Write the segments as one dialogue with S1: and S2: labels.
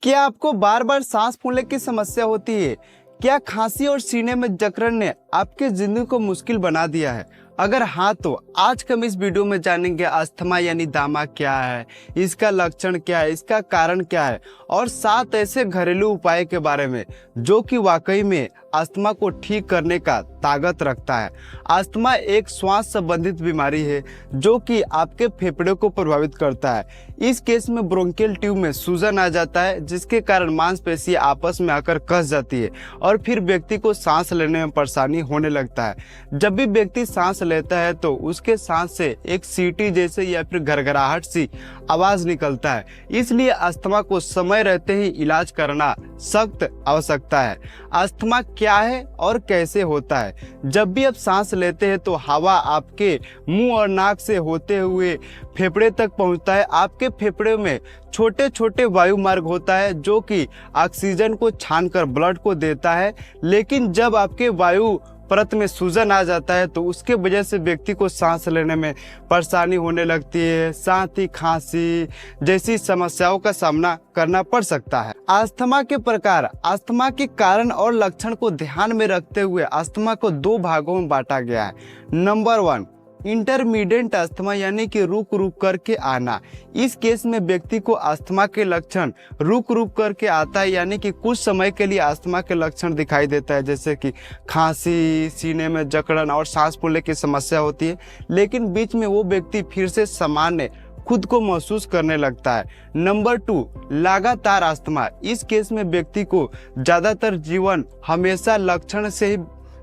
S1: क्या आपको बार बार सांस फूलने की समस्या होती है? क्या खांसी और सीने में जकड़न ने आपकी जिंदगी को मुश्किल बना दिया है? अगर हाँ तो आज हम इस वीडियो में जानेंगे अस्थमा यानी दामा क्या है, इसका लक्षण क्या है, इसका कारण क्या है और 7 ऐसे घरेलू उपाय के बारे में जो कि वाकई में अस्थमा को ठीक करने का ताकत रखता है। अस्थमा एक श्वास संबंधित बीमारी है जो कि आपके फेफड़े को प्रभावित करता है। इस केस में ब्रोंकियल ट्यूब में सूजन आ जाता है जिसके कारण मांसपेशी आपस में आकर कस जाती है और फिर व्यक्ति को सांस लेने में परेशानी होने लगता है। जब भी व्यक्ति सांस लेता है तो उसके सांस से एक सीटी जैसे या फिर घरघराहट सी आवाज निकलता है। इसलिए अस्थमा को समय रहते ही इलाज करना सख्त आवश्यकता है। अस्थमा क्या है और कैसे होता है? जब भी आप सांस लेते हैं तो हवा आपके मुंह और नाक से होते हुए फेफड़े तक पहुंचता है। आपके फेफड़े में छोटे छोटे वायु मार्ग होता है जो कि ऑक्सीजन को छानकर ब्लड को देता है, लेकिन जब आपके वायु परत में सूजन आ जाता है तो उसके वजह से व्यक्ति को सांस लेने में परेशानी होने लगती है, साथ ही खांसी जैसी समस्याओं का सामना करना पड़ सकता है। अस्थमा के प्रकार, अस्थमा के कारण और लक्षण को ध्यान में रखते हुए अस्थमा को 2 भागों में बांटा गया है। नंबर 1, इंटरमीडिएट अस्थमा यानी कि रुक रुक करके आना। इस केस में व्यक्ति को अस्थमा के लक्षण रुक रुक करके आता है, यानी कि कुछ समय के लिए अस्थमा के लक्षण दिखाई देता है जैसे कि खांसी, सीने में जकड़न और सांस फूलने की समस्या होती है, लेकिन बीच में वो व्यक्ति फिर से सामान्य खुद को महसूस करने लगता है। नंबर 2, लगातार अस्थमा। इस केस में व्यक्ति को ज्यादातर जीवन हमेशा लक्षण से ही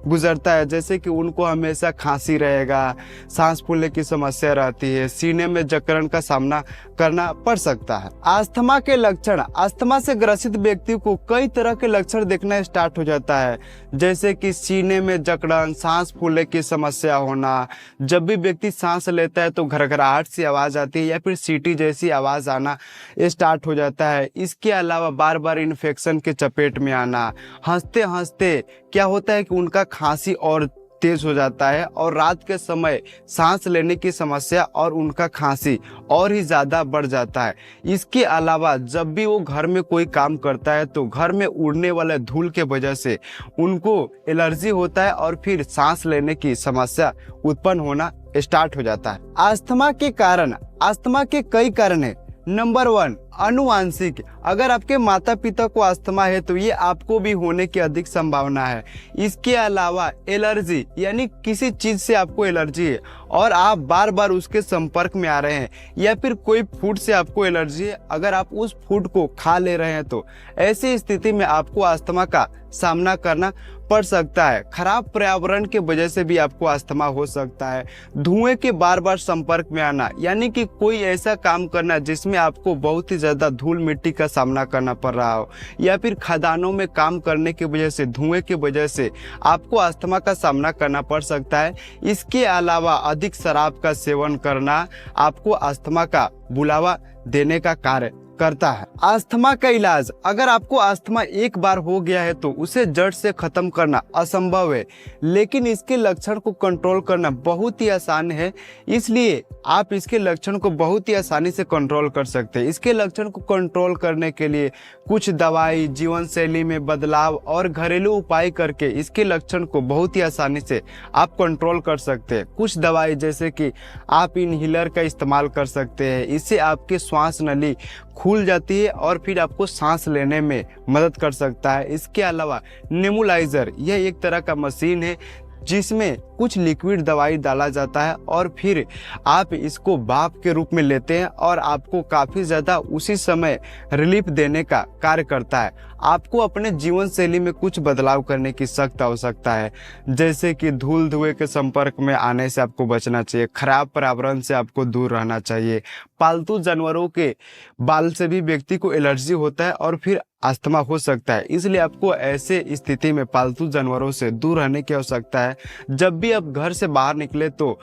S1: गुजरता है, जैसे कि उनको हमेशा खांसी रहेगा, सांस फूलने की समस्या रहती है, सीने में जकड़न का सामना करना पड़ सकता है। अस्थमा के लक्षण, अस्थमा से ग्रसित व्यक्ति को कई तरह के लक्षण दिखना स्टार्ट हो जाता है, जैसे कि सीने में जकड़न, सांस फूलने की समस्या होना, जब भी व्यक्ति सांस लेता है तो घरघराहट सी आवाज आती है या फिर सीटी जैसी आवाज आना स्टार्ट हो जाता है। इसके अलावा बार बार इन्फेक्शन के चपेट में आना, हंसते हंसते क्या होता है कि उनका खांसी और तेज हो जाता है और रात के समय सांस लेने की समस्या और उनका खांसी और ही ज़्यादा बढ़ जाता है। इसके अलावा जब भी वो घर में कोई काम करता है तो घर में उड़ने वाले धूल के वजह से उनको एलर्जी होता है और फिर सांस लेने की समस्या उत्पन्न होना स्टार्ट हो जाता है। अस्थमा के कारण, अस्थमा के कई कारण है। नंबर 1, अनुवांशिक। अगर आपके माता पिता को अस्थमा है तो ये आपको भी होने की अधिक संभावना है। इसके अलावा एलर्जी, यानी किसी चीज से आपको एलर्जी है और आप बार बार उसके संपर्क में आ रहे हैं, या फिर कोई फूड से आपको एलर्जी है, अगर आप उस फूड को खा ले रहे हैं तो ऐसी स्थिति में आपको अस्थमा का सामना करना पड़ सकता है। खराब पर्यावरण के वजह से भी आपको अस्थमा हो सकता है। धुएं के बार बार संपर्क में आना, यानी कि कोई ऐसा काम करना जिसमें आपको बहुत ही ज्यादा धूल मिट्टी का सामना करना पड़ रहा हो, या फिर खदानों में काम करने की वजह से, धुएं की वजह से आपको अस्थमा का सामना करना पड़ सकता है। इसके अलावा अधिक शराब का सेवन करना आपको अस्थमा का बुलावा देने का कार्य करता है। अस्थमा का इलाज, अगर आपको अस्थमा एक बार हो गया है तो उसे जड़ से खत्म करना असंभव है, लेकिन इसके लक्षण को कंट्रोल करना बहुत ही आसान है। इसलिए आप इसके लक्षण को बहुत ही आसानी से कंट्रोल कर सकते हैं। इसके लक्षण को कंट्रोल करने के लिए कुछ दवाई, जीवन शैली में बदलाव और घरेलू उपाय करके इसके लक्षण को बहुत ही आसानी से आप कंट्रोल कर सकते हैं। कुछ दवाई जैसे कि आप इनहेलर का इस्तेमाल कर सकते हैं, इससे आपकी श्वास नली खुल जाती है और फिर आपको सांस लेने में मदद कर सकता है। इसके अलावा नेबुलाइजर, यह एक तरह का मशीन है जिसमें कुछ लिक्विड दवाई डाला जाता है और फिर आप इसको भाप के रूप में लेते हैं और आपको काफ़ी ज़्यादा उसी समय रिलीफ देने का कार्य करता है। आपको अपने जीवन शैली में कुछ बदलाव करने की सख्त आवश्यकता है, जैसे कि धूल धुएं के संपर्क में आने से आपको बचना चाहिए, खराब पर्यावरण से आपको दूर रहना चाहिए, पालतू जानवरों के बाल से भी व्यक्ति को एलर्जी होता है और फिर अस्थमा हो सकता है। इसलिए आपको ऐसे स्थिति में पालतू जानवरों से दूर रहने की आवश्यकता है। जब भी आप घर से बाहर निकले तो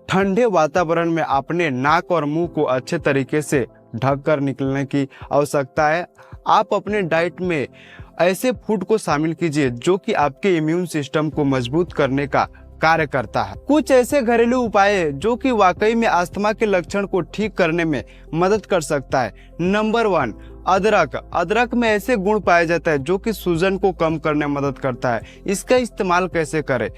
S1: ठंडे वातावरण में अपने नाक और मुंह को अच्छे तरीके से ढक कर निकलने की आवश्यकता है। आप अपने डाइट में ऐसे फूड को शामिल कीजिए जो कि आपके इम्यून सिस्टम को मजबूत करने का कार्य करता है। कुछ ऐसे घरेलू उपाय जो कि वाकई में अस्थमा के लक्षण को ठीक करने में मदद कर सकता है। नंबर 1, अदरक। अदरक में ऐसे गुण पाया जाता है जो कि सूजन को कम करने में मदद करता है। इसका इस्तेमाल कैसे करें?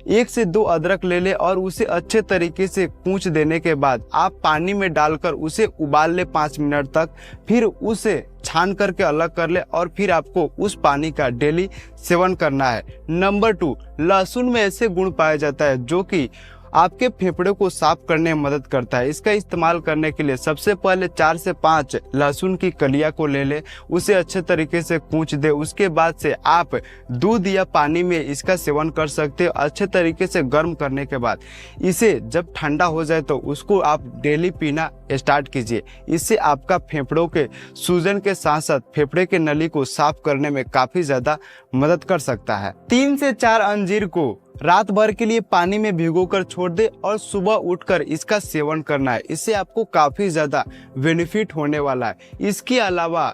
S1: 1 से 2 अदरक ले लें और उसे अच्छे तरीके से कूच देने के बाद आप पानी में डालकर उसे उबाल लें 5 मिनट तक। फिर उसे छान करके अलग कर ले और फिर आपको उस पानी का डेली सेवन करना है। नंबर 2, लहसुन में ऐसे गुण पाया जाता है जो कि आपके फेफड़े को साफ करने में मदद करता है। इसका इस्तेमाल करने के लिए सबसे पहले 4 से 5 लहसुन की कलियां को ले ले, उसे अच्छे तरीके से कूच दे। उसके बाद से आप दूध या पानी में इसका सेवन कर सकते हो। अच्छे तरीके से गर्म करने के बाद इसे जब ठंडा हो जाए तो उसको आप डेली पीना स्टार्ट कीजिए। इससे आपका फेफड़ों के सूजन के साथ साथ फेफड़े के नली को साफ करने में काफी ज्यादा मदद कर सकता है। 3 से 4 अंजीर को रात भर के लिए पानी में भिगोकर छोड़ दे और सुबह उठकर इसका सेवन करना है। इससे आपको काफी ज्यादा बेनिफिट होने वाला है। इसके अलावा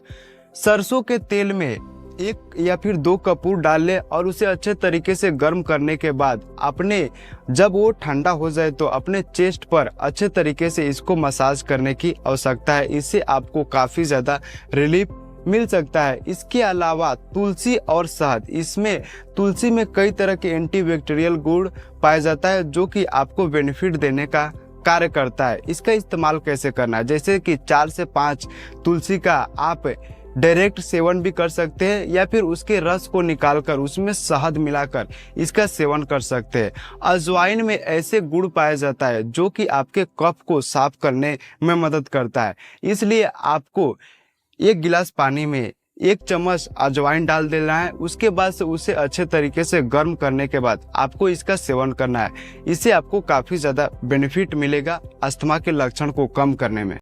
S1: सरसों के तेल में 1 या फिर 2 कपूर डाल ले और उसे अच्छे तरीके से गर्म करने के बाद जब वो ठंडा हो जाए तो अपने चेस्ट पर अच्छे तरीके से इसको मसाज करने की आवश्यकता है। इससे आपको काफी ज्यादा रिलीफ मिल सकता है। इसके अलावा तुलसी और शहद, इसमें तुलसी में कई तरह के एंटीबैक्टीरियल गुण पाया जाता है जो कि आपको बेनिफिट देने का कार्य करता है। इसका इस्तेमाल कैसे करना है? जैसे कि 4 से 5 तुलसी का आप डायरेक्ट सेवन भी कर सकते हैं या फिर उसके रस को निकालकर उसमें शहद मिलाकर इसका सेवन कर सकते हैं। अजवाइन में ऐसे गुण पाया जाता है जो कि आपके कफ को साफ करने में मदद करता है। इसलिए आपको 1 गिलास पानी में 1 चम्मच अजवाइन डाल देना है। उसके बाद से उसे अच्छे तरीके से गर्म करने के बाद आपको इसका सेवन करना है। इससे आपको काफ़ी ज़्यादा बेनिफिट मिलेगा अस्थमा के लक्षण को कम करने में।